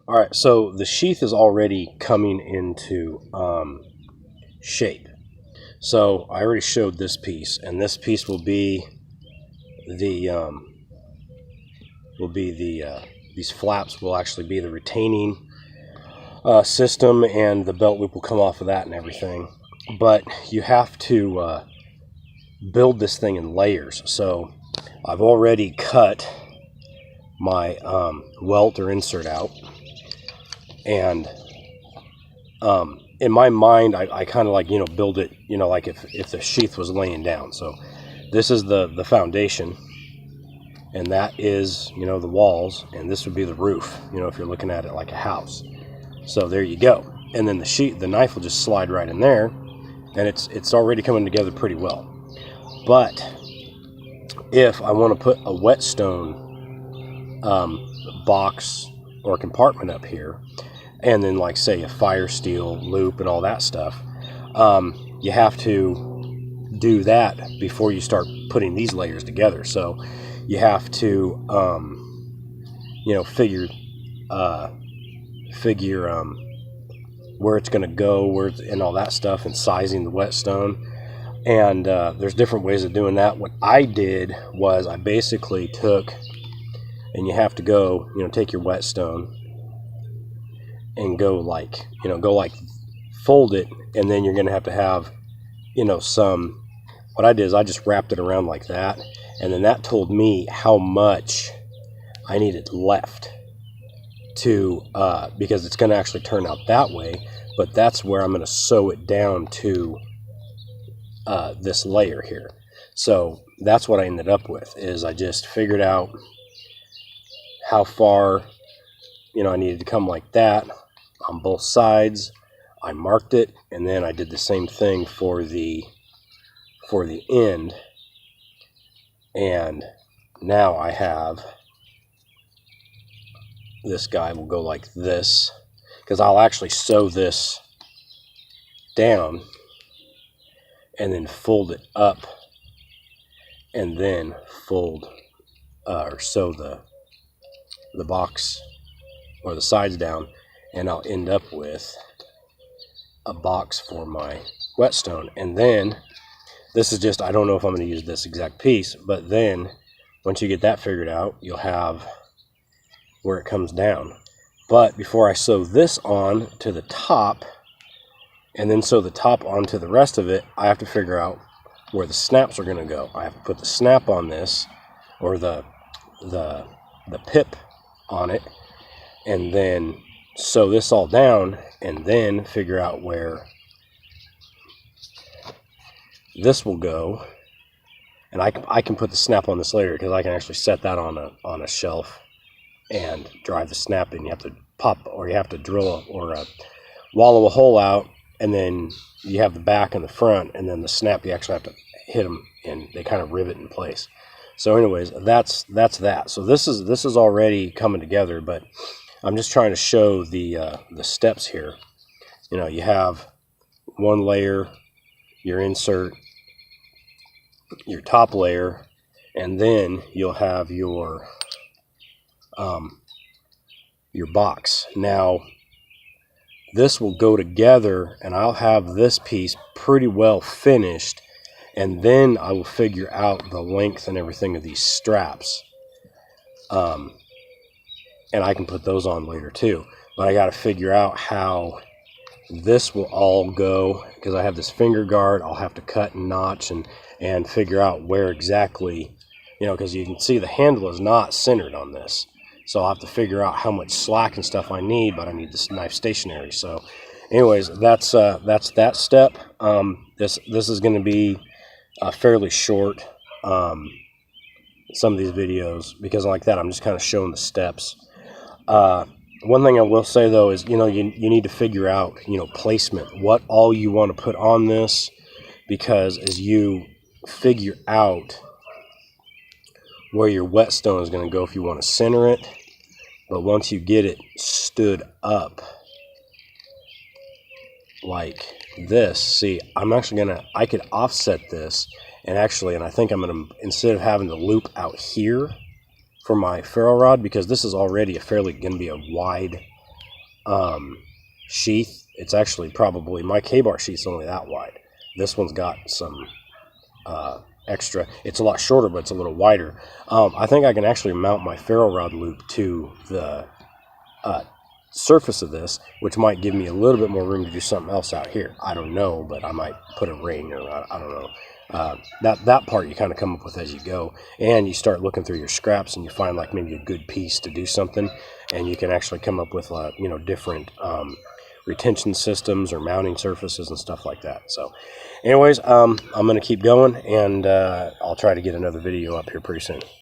All right, so the sheath is already coming into shape. So I already showed this piece, and this piece will be the these flaps will actually be the retaining system, and the belt loop will come off of that and everything. But you have to build this thing in layers. So I've already cut my welt or insert out, and in my mind I kind of like build it like if the sheath was laying down. So this is the foundation, and that is the walls, and this would be the roof, if you're looking at it like a house. So there you go. And then the knife will just slide right in there, and it's already coming together pretty well. But if I want to put a whetstone box or compartment up here, and then like say a fire steel loop and all that stuff, you have to do that before you start putting these layers together. So you have to figure where it's going to go, and all that stuff, and sizing the whetstone. And there's different ways of doing that. What I did was I basically took, and you have to go, take your whetstone and go like fold it, and then you're going to have some. What I did is I just wrapped it around like that, and then that told me how much I needed left to, because it's going to actually turn out that way, but that's where I'm going to sew it down to this layer here. So that's what I ended up with, is I just figured out how far I needed to come like that on both sides. I marked it, and then I did the same thing for the end, and now I have this guy will go like this, because I'll actually sew this down and then fold it up, and then fold or sew the box or the sides down, and I'll end up with a box for my whetstone. And then this is just, I don't know if I'm going to use this exact piece, but then once you get that figured out, you'll have where it comes down. But before I sew this on to the top, and then sew the top onto the rest of it, I have to figure out where the snaps are going to go. I have to put the snap on this, or the pip on it, and then sew this all down, and then figure out where this will go. And I can put the snap on this later, because I can actually set that on a shelf and drive the snap in. You have to pop, or you have to drill or wallow a hole out, and then you have the back and the front, and then the snap you actually have to hit them, and they kind of rivet in place. So anyways, that's that. So this is already coming together, but I'm just trying to show the steps here. You have one layer, your insert, your top layer, and then you'll have your box. Now this will go together, and I'll have this piece pretty well finished, and then I will figure out the length and everything of these straps, and I can put those on later too. But I got to figure out how this will all go, because I have this finger guard. I'll have to cut and notch and figure out where exactly, because you can see the handle is not centered on this. So I'll have to figure out how much slack and stuff I need, but I need this knife stationary. So anyways, that's that step. This is going to be fairly short, some of these videos, because like that, I'm just kind of showing the steps. One thing I will say though is, you need to figure out, placement, what all you want to put on this, because as you figure out where your whetstone is going to go, if you want to center it, but once you get it stood up like this, see, I could offset this, and I think I'm going to, instead of having the loop out here for my ferro rod, because this is already going to be a wide sheath. It's actually probably, my K-bar sheath's only that wide. This one's got some extra. It's a lot shorter, but it's a little wider. I think I can actually mount my ferro rod loop to the surface of this, which might give me a little bit more room to do something else out here. I don't know, but I might put a ring, or I don't know. That part you kind of come up with as you go, and you start looking through your scraps and you find like maybe a good piece to do something, and you can actually come up with different retention systems or mounting surfaces and stuff like that. So anyways, I'm going to keep going, and I'll try to get another video up here pretty soon.